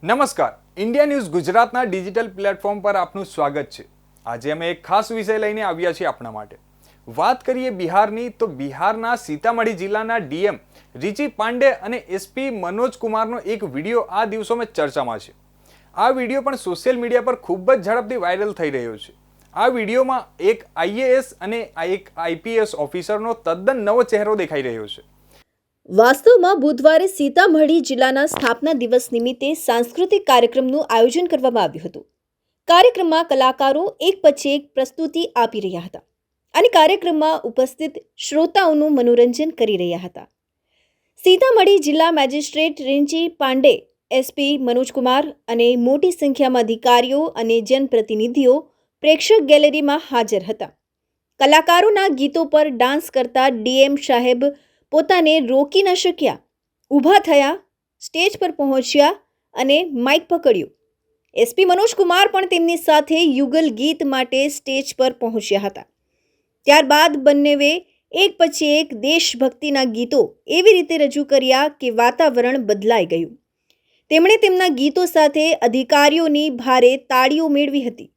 નમસ્કાર, India news ગુજરાતના digital platform પર આપનું સ્વાગત છે। આજે અમે એક ખાસ વિષય લઈને આવ્યા છીએ આપના માટે। વાત કરીએ બિહારની તો બિહારના સીતામઢી જિલ્લાના ડીએમ રિચી પાંડે અને એસપી મનોજ કુમારનો એક વિડીયો આ દિવસોમાં ચર્ચામાં છે। આ વિડીયો પણ સોશિયલ મીડિયા પર ખૂબ જ ઝડપથી વાયરલ થઈ રહ્યો છે। આ વિડીયોમાં એક આઈએએસ અને એક આઈપીએસ ઓફિસરનો તદ્દન નવો ચહેરો દેખાઈ રહ્યો છે। વાસ્તવમાં બુધવારે સીતામઢી જિલ્લાના સ્થાપના દિવસ નિમિત્તે સાંસ્કૃતિક કાર્યક્રમનું આયોજન કરવામાં આવ્યું હતું। કાર્યક્રમમાં કલાકારો એક પછી એક પ્રસ્તુતિ આપી રહ્યા હતા અને કાર્યક્રમમાં ઉપસ્થિત શ્રોતાઓનું મનોરંજન કરી રહ્યા હતા। સીતામઢી જિલ્લા મેજિસ્ટ્રેટ રિંચી પાંડે, એસપી મનોજ કુમાર અને મોટી સંખ્યામાં અધિકારીઓ અને જનપ્રતિનિધિઓ પ્રેક્ષક ગેલેરીમાં હાજર હતા। કલાકારોના ગીતો પર ડાન્સ કરતા ડીએમ સાહેબ પોતાને રોકી ન શક્યા, ઊભા થયા, સ્ટેજ પર પહોંચ્યા અને માઇક પકડ્યું। એસપી મનોજ કુમાર પણ તેમની સાથે યુગલ ગીત માટે સ્ટેજ પર પહોંચ્યા હતા। ત્યારબાદ બંનેએ એક પછી એક દેશભક્તિના ગીતો એવી રીતે રજૂ કર્યા કે વાતાવરણ બદલાઈ ગયું। તેમણે તેમના ગીતો સાથે અધિકારીઓની ભારે તાળીઓ મેળવી હતી।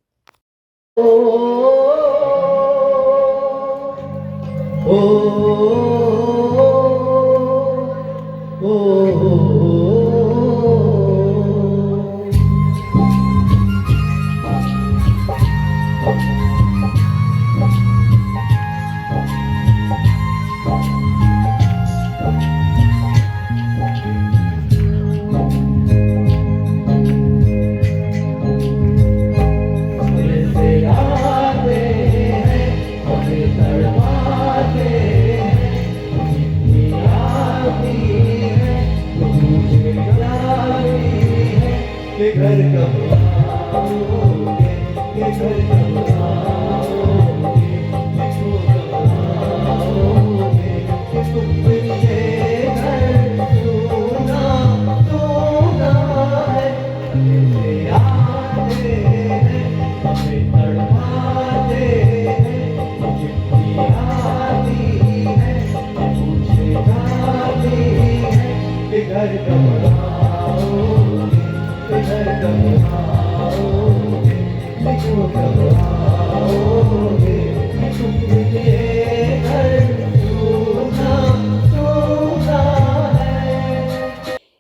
घर कब आओगे, घर कब आओगे, मुझको कब आओगे, तुम ये घर सुना सुना है, हमें आते हैं, हमें तड़पाते हैं, चिट्ठी आती है, पूछे जाती है कि घर कब आओगे, घर कब आओगे, मुझको कब आओगे, तुम ये घर सुना सुना है।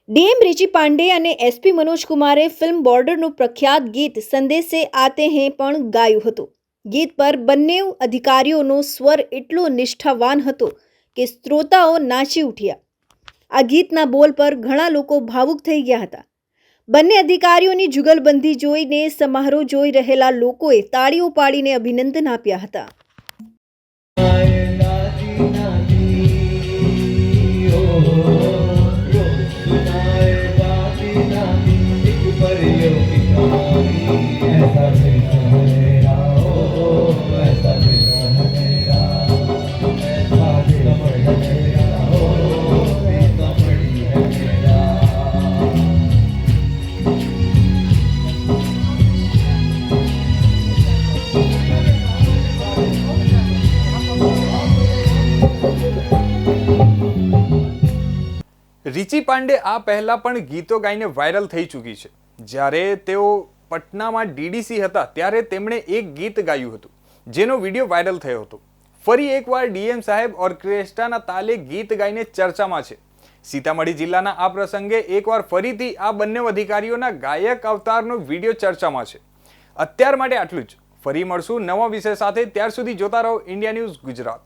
ડીએમ રિચી પાંડે અને એસપી મનોજ કુમારે ફિલ્મ બોર્ડરનું પ્રખ્યાત ગીત સંદેશે આતે હૈ પણ ગાયું હતું। ગીત પર બંને અધિકારીઓનો સ્વર એટલો નિષ્ઠાવાન હતો કે શ્રોતાઓ નાચી ઉઠ્યા। આ ગીતના બોલ પર ઘણા લોકો ભાવુક થઈ ગયા હતા। બંને અધિકારીઓની જુગલબંધી જોઈને સમારોહ જોઈ રહેલા લોકોએ તાળીઓ પાડીને અભિનંદન આપ્યા હતા। રિચી પાંડે આ પહેલા પણ ગીતો ગાઈને વાયરલ થઈ ચૂકી છે। જ્યારે તેઓ પટનામાં ડીડીસી હતા ત્યારે તેમણે એક ગીત ગાયું હતું જેનો વિડીયો વાયરલ થયો હતો। ફરી એકવાર ડીએમ સાહેબ ઓર્કેસ્ટ્રાના તાલે ગીત ગાઈને ચર્ચામાં છે। સીતામઢી જિલ્લાના આ પ્રસંગે એકવાર ફરીથી આ બંને અધિકારીઓના ગાયક અવતારનો વિડીયો ચર્ચામાં છે। અત્યાર માટે આટલું જ। ફરી મળશું નવા વિષય સાથે, ત્યાર સુધી જોતા રહો ઇન્ડિયા ન્યૂઝ ગુજરાત।